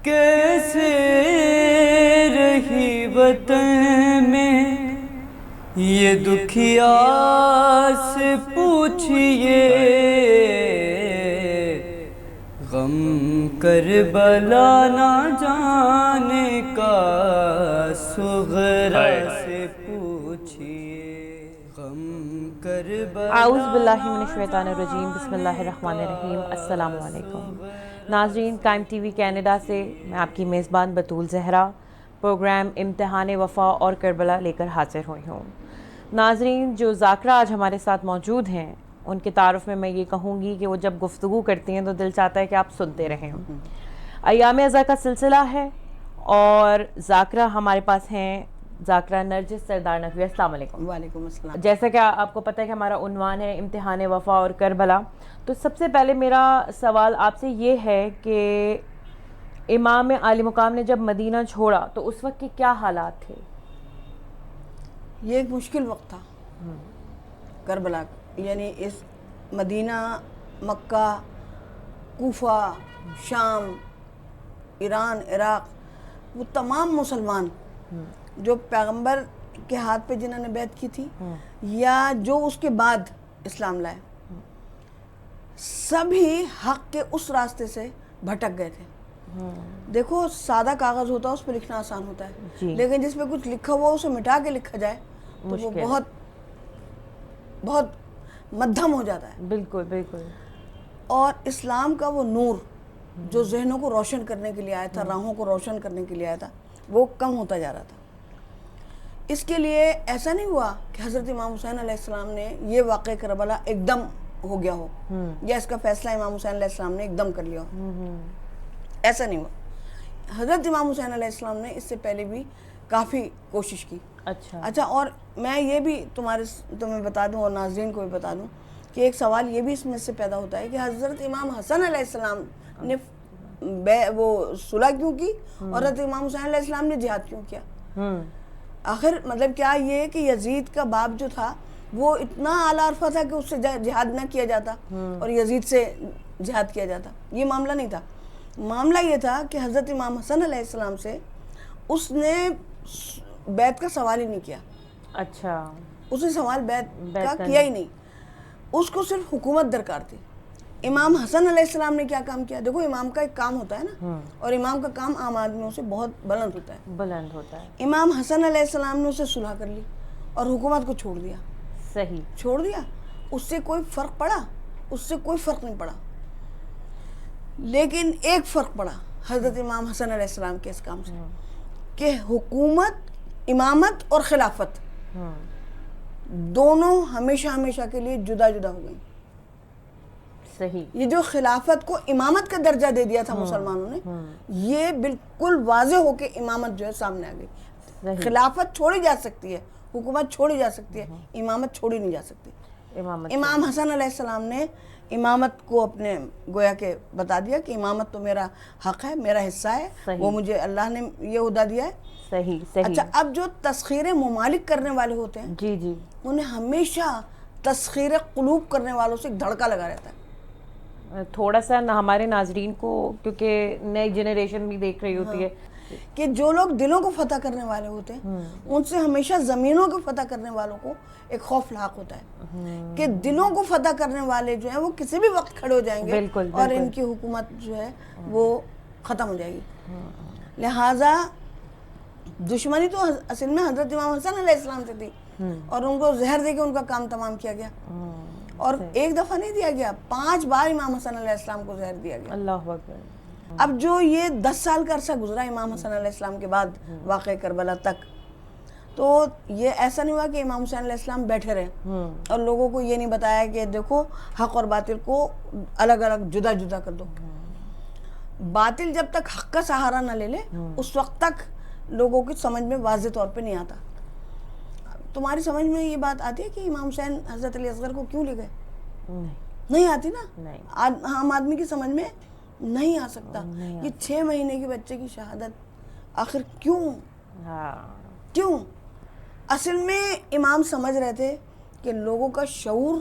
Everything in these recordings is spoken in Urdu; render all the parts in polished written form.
کیسے رہی وطن میں یہ دکھیا سے پوچھئے، غم کربلا نہ جانے کا صغرا سے پوچھئے، غم کربلا۔ اعوذ باللہ من الشیطان الرجیم، بسم اللہ الرحمن الرحیم۔ السلام علیکم ناظرین، قائم ٹی وی کینیڈا سے میں آپ کی میزبان بطول زہرا پروگرام امتحان وفا اور کربلا لے کر حاضر ہوئی ہوں۔ ناظرین، جو ذاکرہ آج ہمارے ساتھ موجود ہیں، ان کے تعارف میں یہ کہوں گی کہ وہ جب گفتگو کرتی ہیں تو دل چاہتا ہے کہ آپ سنتے رہیں۔ ایام ازاں کا سلسلہ ہے اور ذاکرہ ہمارے پاس ہیں، ذاکرہ نرجس سردار نقوی۔ السلام علیکم۔ وعلیکم السلام۔ جیسا کہ آپ کو پتہ ہے کہ ہمارا عنوان ہے امتحان وفا اور کربلا، تو سب سے پہلے میرا سوال آپ سے یہ ہے کہ امام عالی مقام نے جب مدینہ چھوڑا تو اس وقت کے کیا حالات تھے؟ یہ ایک مشکل وقت تھا کربلا کا، یعنی اس مدینہ، مکہ، کوفہ، شام، ایران، عراق، وہ تمام مسلمان جو پیغمبر کے ہاتھ پہ جنہوں نے بیعت کی تھی یا جو اس کے بعد اسلام لائے، سبھی حق کے اس راستے سے بھٹک گئے تھے۔ دیکھو، سادہ کاغذ ہوتا ہے، اس پہ لکھنا آسان ہوتا ہے، لیکن جس پہ کچھ لکھا ہوا اسے مٹا کے لکھا جائے تو وہ بہت بہت مدھم ہو جاتا ہے۔ بالکل بالکل۔ اور اسلام کا وہ نور جو ذہنوں کو روشن کرنے کے لیے آیا تھا، راہوں کو روشن کرنے کے لیے آیا تھا، وہ کم ہوتا جا رہا تھا۔ اس کے لیے ایسا نہیں ہوا کہ حضرت امام حسین علیہ السلام نے یہ واقعہ کربلا ایک دم ہو گیا ہو، یا اس کا فیصلہ امام حسین علیہ السلام نے ایک دم کر لیا ہو، ایسا نہیں ہوا۔ حضرت امام حسین علیہ السلام نے اس سے پہلے بھی کافی کوشش کی۔ اچھا، اور میں یہ بھی تمہیں بتا دوں اور ناظرین کو بھی بتا دوں کہ ایک سوال یہ بھی اس میں سے پیدا ہوتا ہے کہ حضرت امام حسن علیہ السلام نے وہ صلح کیوں کی اور حضرت امام حسین علیہ السلام نے جہاد کیوں کیا؟ آخر مطلب کیا یہ کہ یزید کا باپ جو تھا وہ اتنا اعلیٰ عرفہ تھا کہ اس سے جہاد نہ کیا جاتا اور یزید سے جہاد کیا جاتا؟ یہ معاملہ نہیں تھا۔ معاملہ یہ تھا کہ حضرت امام حسن علیہ السلام سے اس نے بیعت کا سوال ہی نہیں کیا۔ اچھا، اس نے سوال بیعت کا کیا ہی نہیں، اس کو صرف حکومت درکار تھی۔ امام حسن علیہ السلام نے کیا کام کیا؟ دیکھو، امام کا ایک کام ہوتا ہے نا، اور امام کا کام عام آدمیوں سے بہت بلند ہوتا ہے۔ امام حسن علیہ السلام نے اسے صلح کر لی اور حکومت کو چھوڑ دیا۔ صحیح، چھوڑ دیا۔ اس سے کوئی فرق پڑا؟ اس سے کوئی فرق نہیں پڑا، لیکن ایک فرق پڑا حضرت امام حسن علیہ السلام کے اس کام سے کہ حکومت، امامت اور خلافت دونوں ہمیشہ ہمیشہ کے لیے جدا جدا ہو گئیں۔ صحیح۔ یہ جو خلافت کو امامت کا درجہ دے دیا تھا مسلمانوں نے، یہ بالکل واضح ہو کے امامت جو ہے سامنے آ گئی۔ خلافت چھوڑی جا سکتی ہے، حکومت چھوڑی جا سکتی ہے، امامت چھوڑی نہیں جا سکتی۔ امام حسن علیہ السلام نے امامت کو اپنے گویا کہ بتا دیا کہ امامت تو میرا حق ہے، میرا حصہ ہے، وہ مجھے اللہ نے یہ عہدہ دیا ہے۔ صحیح۔ اچھا، اب جو تسخیر ممالک کرنے والے ہوتے ہیں، جی جی، انہیں ہمیشہ تسخیر قلوب کرنے والوں سے ایک دھڑکا لگا رہتا ہے۔ تھوڑا سا ہمارے ناظرین کو، کیونکہ نئی جنریشن بھی دیکھ رہی ہوتی ہے، کہ جو لوگ دلوں کو فتح کرنے والے ہوتے ہیں ان سے ہمیشہ زمینوں کو فتح کرنے والوں کو ایک خوف لاحق ہوتا ہے کہ دلوں کو فتح کرنے والے جو ہیں وہ کسی بھی وقت کھڑے ہو جائیں گے اور ان کی حکومت جو ہے وہ ختم ہو جائے گی۔ لہٰذا دشمنی تو اصل میں حضرت امام حسن علیہ السلام سے تھی اور ان کو زہر دے کے ان کا کام تمام کیا گیا، اور ایک دفعہ نہیں دیا گیا، 5 بار امام حسن علیہ السلام کو زہر دیا گیا۔ اللہ اکبر۔ اب جو یہ 10 سال کا عرصہ گزرا امام حسن علیہ السلام کے بعد واقع کربلا تک، تو یہ ایسا نہیں ہوا کہ امام حسین علیہ السلام بیٹھے رہے اور لوگوں کو یہ نہیں بتایا کہ دیکھو حق اور باطل کو الگ الگ جدا جدا کر دو۔ باطل جب تک حق کا سہارا نہ لے لے اس وقت تک لوگوں کی سمجھ میں واضح طور پہ نہیں آتا۔ تمہاری سمجھ میں یہ بات آتی ہے کہ امام حسین حضرت علی اصغر کو کیوں لے گئے؟ نہیں آتی نا، عام آدمی کی سمجھ میں نہیں آ سکتا۔ یہ 6 مہینے کی بچے کی شہادت آخر کیوں؟ اصل میں امام سمجھ رہے تھے کہ لوگوں کا شعور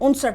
59,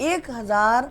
1000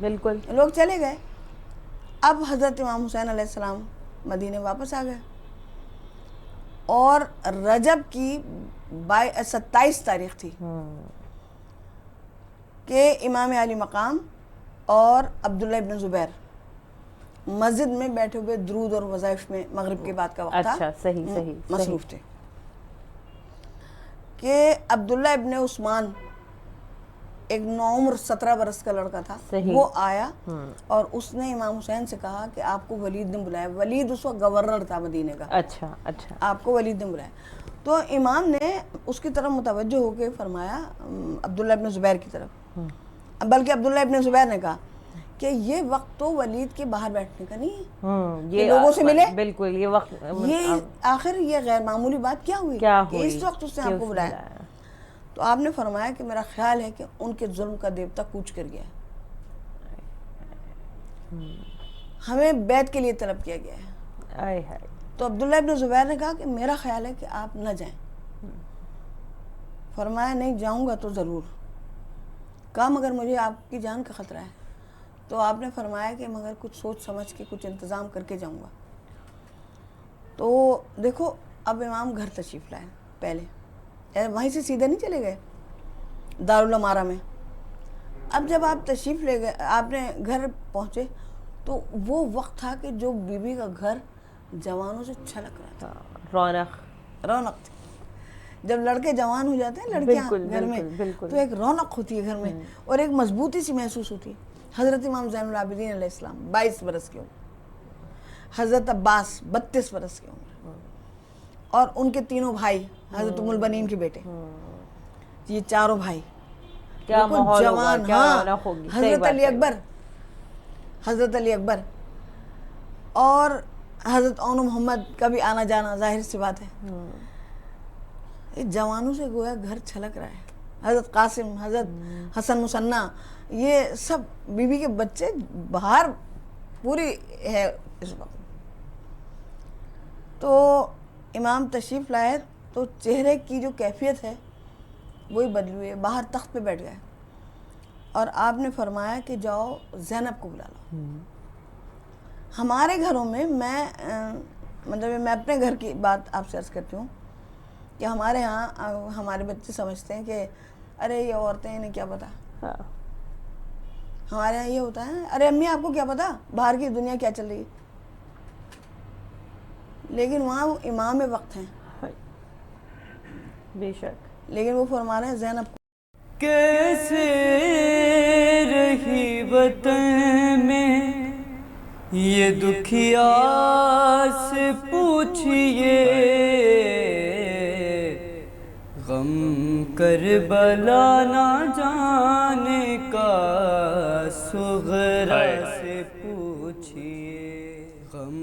بالکل. لوگ چلے گئے. اب حضرت امام حسین علیہ السلام مدینے واپس آ گئے اور رجب کی 27 تاریخ تھی کہ امام علی مقام اور عبداللہ ابن زبیر مسجد میں بیٹھے ہوئے درود اور وظائف میں مغرب کے بعد کا وقت تھا. اچھا صحیح صحیح مصروف تھے کہ عبداللہ ابن عثمان ایک نوعمر 17 برس کا لڑکا تھا, وہ آیا اور اس نے امام حسین سے کہا کہ آپ کو ولید نے بلایا. ولید اس وقت گورنر تھا مدینے کا. اچھا اچھا. آپ کو ولید نے بلایا. تو امام نے اس کی طرف متوجہ ہو کے فرمایا عبداللہ ابن زبیر کی طرف, بلکہ عبداللہ ابن زبیر نے کہا کہ یہ وقت تو ولید کے باہر بیٹھنے کا نہیں ہے, یہ لوگوں سے ملے. بالکل یہ وقت, یہ آخر یہ غیر معمولی بات کیا ہوئی کہ اس وقت اس نے آپ کو بلایا. تو آپ نے فرمایا کہ میرا خیال ہے کہ ان کے ظلم کا دیوتا کوچ کر گیا ہے, ہمیں بیعت کے لیے طلب کیا گیا ہے. تو عبداللہ ابن زبیر نے کہا کہ میرا خیال ہے کہ آپ نہ جائیں. فرمایا نہیں جاؤں گا تو ضرور. کہا مگر مجھے آپ کی جان کا خطرہ ہے. تو آپ نے فرمایا کہ مگر کچھ سوچ سمجھ کے کچھ انتظام کر کے جاؤں گا. تو دیکھو اب امام گھر تشریف لائے, پہلے وہیں سے سیدھے نہیں چلے گئے دارالعمارہ میں. اب جب آپ تشریف لے گئے, آپ نے گھر پہنچے تو وہ وقت تھا کہ جو بیوی کا گھر جوانوں سے چھلک رہا تھا, رونق تھی. جب لڑکے جوان ہو جاتے ہیں لڑکیاں گھر میں تو ایک رونق ہوتی ہے گھر میں اور ایک مضبوطی سی محسوس ہوتی ہے. حضرت امام زین العابدین علیہ السلام 22 برس کی عمر, حضرت عباس 32 برس کی عمر, اور ان کے تینوں بھائی حضرت ام البنین کے بیٹے, یہ چاروں بھائی جوان. ہاں حضرت علی اکبر اور حضرت اون محمد کا بھی آنا جانا ظاہر سی بات ہے. جوانوں سے گویا گھر چھلک رہا ہے. حضرت قاسم, حضرت حسن مثنیٰ, یہ سب بیوی کے بچے باہر پوری ہے اس وقت. تو امام تشریف لائے تو چہرے کی جو کیفیت ہے وہی بدلی ہوئی ہے. باہر تخت پہ بیٹھ گئے اور آپ نے فرمایا کہ جاؤ زینب کو بلا لو. ہمارے گھروں میں مطلب میں اپنے گھر کی بات آپ سے عرض کرتی ہوں کہ ہمارے ہاں ہمارے بچے سمجھتے ہیں کہ ارے یہ عورتیں انہیں کیا پتا. ہمارے یہاں یہ ہوتا ہے ارے امی آپ کو کیا پتا باہر کی دنیا کیا چل رہی ہے. لیکن وہاں وہ امام وقت ہیں بے شک. لیکن وہ فرما رہے ہیں زینب کو کیسے رہی وطن میں یہ دکھیا سے پوچھئے, غم کربلا نہ جانے کا صغرا سے پوچھئے, غم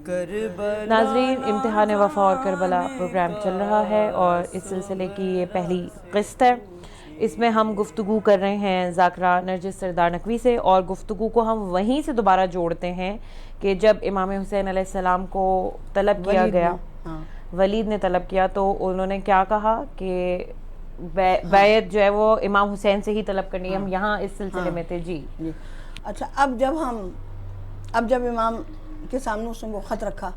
کربلا. ناظرین, امتحان وفا اور کربلا پروگرام چل رہا ہے اور اس سلسلے کی یہ پہلی قسط ہے. اس میں ہم گفتگو کر رہے ہیں ذاکرہ نرجس سردار نقوی سے, اور گفتگو کو ہم وہیں سے دوبارہ جوڑتے ہیں کہ جب امام حسین علیہ السلام کو طلب کیا گیا, ولید نے طلب کیا, تو انہوں نے کیا کہا کہ بیعت جو ہے وہ امام حسین سے ہی طلب کرنی ہے. ہم یہاں اس سلسلے میں تھے. جی اچھا. اب جب امام کے سامنے اس نے وہ خط رکھا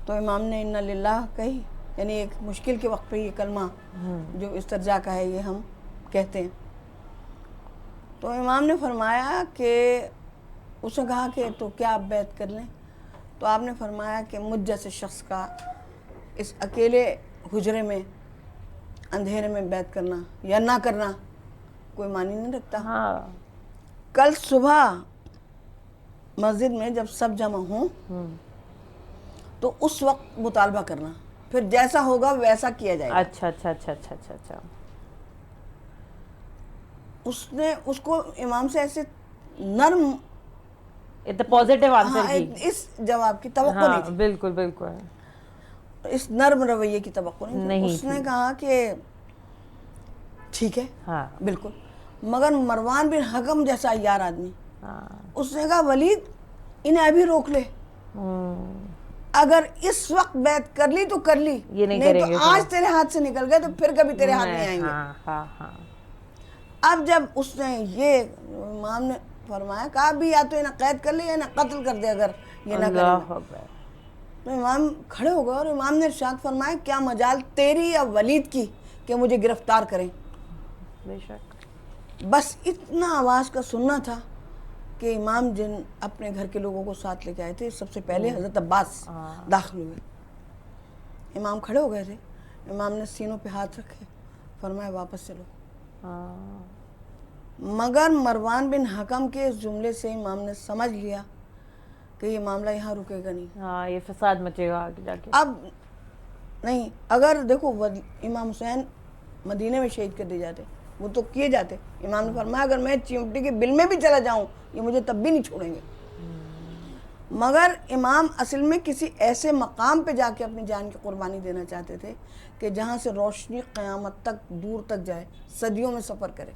تو امام نے انا للہ کہی, یعنی ایک مشکل کے وقت پہ یہ کلمہ جو استرجاع کا ہے یہ ہم کہتے ہیں. تو امام نے فرمایا کہ اس نے کہا کہ تو کیا آپ بیعت کر لیں. تو آپ نے فرمایا کہ مجھ جیسے شخص کا اس اکیلے حجرے میں اندھیرے میں بیعت کرنا یا نہ کرنا کوئی معنی نہیں رکھتا. کل صبح مسجد میں جب سب جمع ہوں تو اس وقت مطالبہ کرنا, پھر جیسا ہوگا ویسا کیا جائے گا. اچھا اچھا اچھا اچھا اچھا اچھا. اس نے اس کو امام سے ایسے نرم پازیٹیو آنسر کی, اس جواب کی توقع نہیں تھی. بالکل بالکل. اس نرم رویے کی توقع نہیں تھی. اس نے کہا کہ ٹھیک ہے بالکل. مگر مروان بن حکم جیسا یار آدمی, اس نے کہا ولید انہیں ابھی روک لے, اگر اس وقت بیعت کر لی تو کر لی, نہیں تو آج تیرے ہاتھ سے نکل گئے تو پھر کبھی تیرے ہاتھ نہیں آئیں گے. اب جب اس نے یہ امام نے فرمایا کہا بھی یا تو انہیں قید کر لے یا انہیں قتل کر دے اگر یہ نہ کرے. اللہ اکبر. تو امام کھڑے ہو گئے اور امام نے ارشاد فرمایا کیا مجال تیری یا ولید کی کہ مجھے گرفتار کریں. بے شک. بس اتنا آواز کا سننا تھا کہ امام جن اپنے گھر کے لوگوں کو ساتھ لے کے آئے تھے, سب سے پہلے حضرت عباس داخل ہوئے. امام کھڑے ہو گئے تھے, امام نے سینوں پہ ہاتھ رکھے, فرمایا واپس چلو. مگر مروان بن حکم کے اس جملے سے امام نے سمجھ لیا کہ یہ معاملہ یہاں رکے گا نہیں. ہاں یہ فساد مچے گا آگے جا کے. اب نہیں, اگر دیکھو امام حسین مدینے میں شہید کر دیے جاتے, وہ تو کیے جاتے. امام نے فرمایا اگر میں چیمٹی کے بل میں بھی چلا جاؤں یہ مجھے تب بھی نہیں چھوڑیں گے. مگر امام اصل میں کسی ایسے مقام پہ جا کے اپنی جان کی قربانی دینا چاہتے تھے کہ جہاں سے روشنی قیامت تک دور تک جائے, صدیوں میں سفر کرے.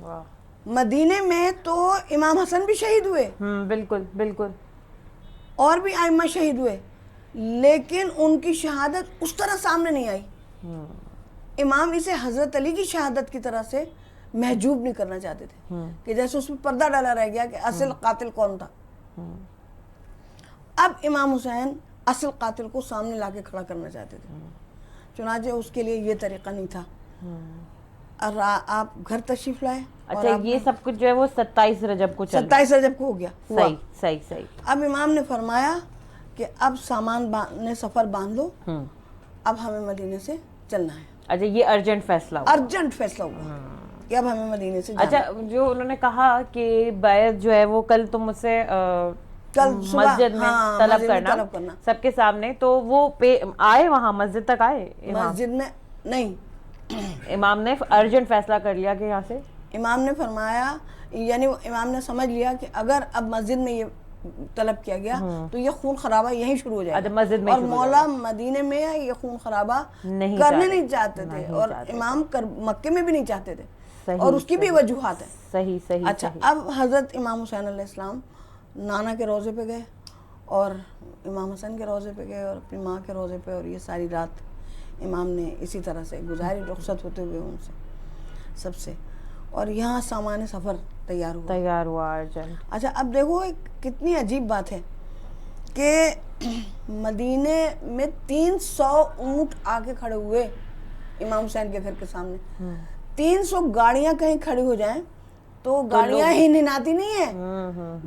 واہ. مدینے میں تو امام حسن بھی شہید ہوئے, بالکل بالکل, اور بھی ائمہ شہید ہوئے, لیکن ان کی شہادت اس طرح سامنے نہیں آئی. امام اسے حضرت علی کی شہادت کی طرح سے محجوب نہیں کرنا چاہتے تھے کہ جیسے اس میں پردہ ڈالا رہ گیا کہ اصل قاتل کون تھا. اب امام حسین اصل قاتل کو سامنے لا کے کھڑا کرنا چاہتے تھے, چنانچہ اس کے لیے یہ طریقہ نہیں تھا. اور آپ گھر تشریف لائے. اچھا یہ سب کچھ جو ہے وہ 27 رجب کو چل 27 رجب کو ہو گیا. صحیح صحیح صحیح. اب امام نے فرمایا کہ اب سامان سفر باندھ لو, اب ہمیں مدینے سے چلنا ہے. اچھا یہ ارجنٹ فیصلہ ہوا, ارجنٹ فیصلہ ہوا کہ اب ہمیں مدینے سے اچھا جو انہوں نے کہا کہ بیعت جو ہے وہ کل تم مجھ سے کل مسجد میں طلب کرنا سب کے سامنے, تو وہ آئے وہاں مسجد تک آئے؟ مسجد میں نہیں, امام نے ارجنٹ فیصلہ کر لیا کہ یہاں سے امام نے فرمایا, یعنی امام نے سمجھ لیا کہ اگر اب مسجد میں یہ طلب کیا گیا تو یہ خون خرابہ یہیں شروع ہو جائے گا, اور مولا مدینے میں یہ خون خرابہ کرنے نہیں چاہتے تھے, اور امام مکے میں بھی نہیں چاہتے تھے, اور اس کی بھی وجوہات ہیں. صحیح صحیح. اچھا اب حضرت امام حسین علیہ السلام نانا کے روضے پہ گئے, اور امام حسن کے روضے پہ گئے, اور اپنی ماں کے روضے پہ, اور یہ ساری رات امام نے اسی طرح سے گزاری رخصت ہوتے ہوئے ان سے سب سے, اور یہاں سامان سفر تیار ہوا ارجنٹ. اچھا اب دیکھو ایک کتنی عجیب بات ہے کہ مدینے میں 300 اونٹ آ کے کھڑے ہوئے امام حسین کے گھر کے سامنے. 300 گاڑیاں کہیں کھڑی ہو جائیں تو گاڑیاں ہی نناتی نہیں ہیں,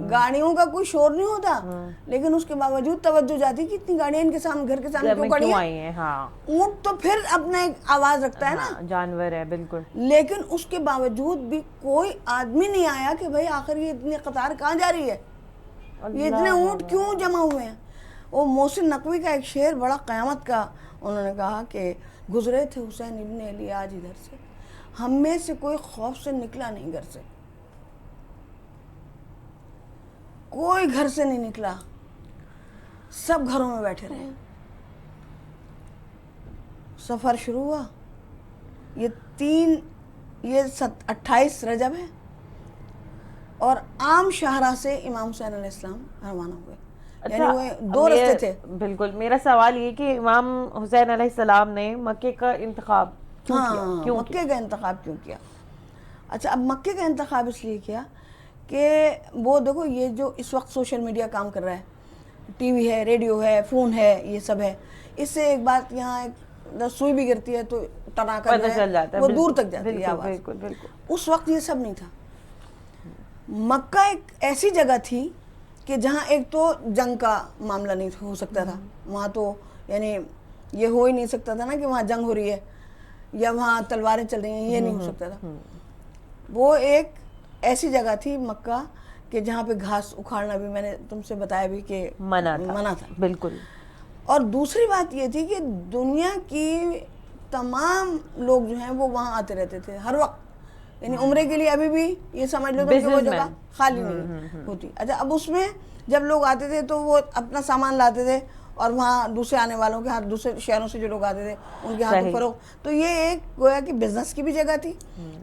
گاڑیوں کا کوئی شور نہیں ہوتا, لیکن اس کے باوجود توجہ جاتی کہ اتنی گاڑیاں ان کے سامنے گھر کے سامنے کیوں کھڑی ہیں. اونٹ تو پھر اپنا ایک آواز رکھتا ہے نا, جانور ہے بالکل, لیکن اس کے باوجود بھی کوئی آدمی نہیں آیا کہ بھئی آخر یہ اتنی قطار کہاں جا رہی ہے, یہ اتنے اونٹ کیوں جمع ہوئے ہیں. وہ محسن نقوی کا ایک شعر بڑا قیامت کا, انہوں نے کہا کہ گزرے تھے حسین ابن علی آج ادھر سے, ہم میں سے کوئی خوف سے نکلا نہیں گھر سے, کوئی گھر سے نہیں نکلا, سب گھروں میں بیٹھے رہے. سفر شروع ہوا, یہ 28 رجب ہے, اور عام شاہراہ سے امام حسین علیہ السلام روانہ ہوئے. یعنی وہ 2 رستے تھے. بالکل. میرا سوال یہ کہ امام حسین علیہ السلام نے مکے کا انتخاب مکے کا انتخاب کیوں کیا؟ اچھا اب مکے کا انتخاب اس لیے کیا کہ وہ دیکھو یہ جو اس وقت سوشل میڈیا کام کر رہا ہے, ٹی وی ہے, ریڈیو ہے, فون ہے, یہ سب ہے, اس سے ایک بات یہاں ایک سوئی بھی گرتی ہے تو ٹناکا جو ہے وہ دور تک جاتی ہے آواز. اس وقت یہ سب نہیں تھا. مکہ ایک ایسی جگہ تھی کہ جہاں ایک تو جنگ کا معاملہ نہیں ہو سکتا تھا, وہاں تو یعنی یہ ہو ہی نہیں سکتا تھا نا کہ وہاں جنگ ہو رہی ہے یا وہاں تلواریں چل رہی ہیں, یہ نہیں ہو سکتا تھا. وہ ایک ایسی جگہ تھی مکہ کہ جہاں پہ گھاس اکھاڑنا بھی میں نے تم سے بتایا بھی کہ منع تھا. بالکل. اور دوسری بات یہ تھی کہ دنیا کی تمام لوگ جو ہیں وہ وہاں آتے رہتے تھے ہر وقت, یعنی عمرے کے لیے ابھی بھی یہ سمجھ لو کہ وہ جگہ خالی نہیں ہوتی. اچھا اب اس میں جب لوگ آتے تھے تو وہ اپنا سامان لاتے تھے, اور وہاں دوسرے آنے والوں کے ہاتھ, دوسرے شہروں سے جو لوگ آتے تھے ان کے ہاتھوں فروغ. تو یہ ایک گویا کہ بزنس کی بھی جگہ تھی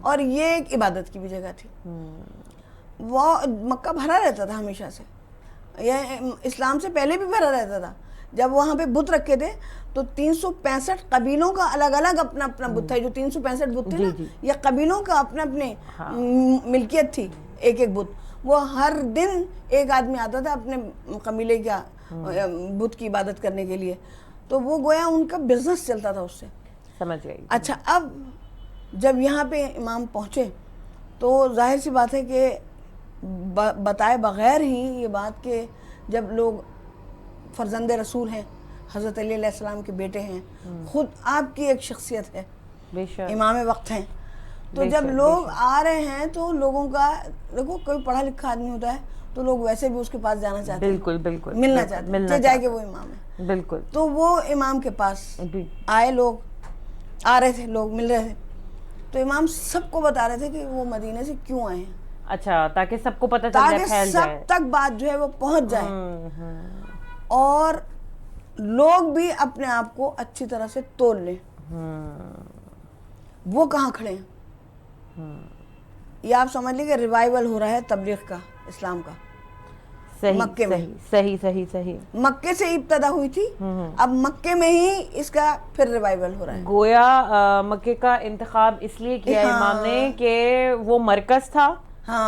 اور یہ ایک عبادت کی بھی جگہ تھی. وہ مکہ بھرا رہتا تھا ہمیشہ سے, یہ اسلام سے پہلے بھی بھرا رہتا تھا, جب وہاں پہ بت رکھے تھے تو 365 قبیلوں کا الگ الگ اپنا اپنا بت تھا. جو 365 بت تھے نا, یہ قبیلوں کا اپنے اپنے ملکیت تھی ایک ایک بت. وہ ہر دن ایک آدمی آتا تھا اپنے قبیلے کا بت کی عبادت کرنے کے لیے. تو وہ گویا ان کا بزنس چلتا تھا اس سے. سمجھ گئی. اچھا, اب جب یہاں پہ امام پہنچے تو ظاہر سی بات ہے کہ بتائے بغیر ہی یہ بات کہ جب لوگ فرزند رسول ہیں, حضرت علی علیہ السلام کے بیٹے ہیں, خود آپ کی ایک شخصیت ہے, بے شک امام وقت ہیں, تو جب لوگ آ رہے ہیں تو لوگوں کا دیکھو, کوئی پڑھا لکھا آدمی ہوتا ہے تو لوگ ویسے بھی اس کے پاس جانا چاہتے ہیں, بالکل بالکل ملنا چاہتے ہیں, جائے کہ وہ امام ہے. بالکل. تو وہ امام کے پاس آئے, لوگ آ رہے تھے, لوگ مل رہے تھے, تو امام سب کو بتا رہے تھے کہ وہ مدینے سے کیوں آئے ہیں. اچھا, تاکہ سب کو پتہ چل جائے, تاکہ سب تک بات جو ہے وہ پہنچ جائے اور لوگ بھی اپنے آپ کو اچھی طرح سے تول لیں. وہ کہاں کھڑے ہیں؟ یہ آپ سمجھ لیں کہ ریوائیول ہو رہا ہے تبلیغ کا, اسلام کا. مکے میں صحیح صحیح صحیح مکے سے ابتدا ہوئی تھی, اب مکے میں ہی اس کا پھر ریوائیول ہو رہا ہے. گویا مکے کا انتخاب اس لیے کیا امام نے کہ وہ مرکز تھا,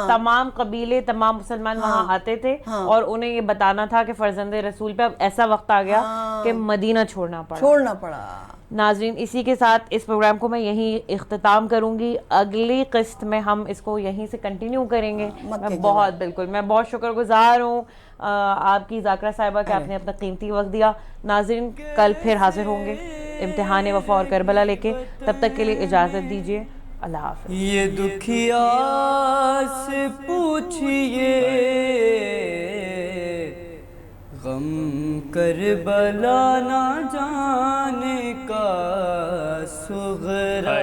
تمام قبیلے, تمام مسلمان وہاں آتے تھے, اور انہیں یہ بتانا تھا کہ فرزند رسول پہ اب ایسا وقت آ گیا کہ مدینہ چھوڑنا پڑا. ناظرین, اسی کے ساتھ اس پروگرام کو میں یہیں اختتام کروں گی. اگلی قسط میں ہم اس کو یہیں سے کنٹینیو کریں گے. میں بہت شکر گزار ہوں آپ کی ذاکرہ صاحبہ کہ آپ نے اپنا قیمتی وقت دیا. ناظرین, کل پھر حاضر ہوں گے امتحان وفا اور کربلا لے کے. تب تک کے لیے اجازت دیجیے. اللہ حافظ. یہ دکھیا سے پوچھئے غم کربلا نہ جانے کا صغرا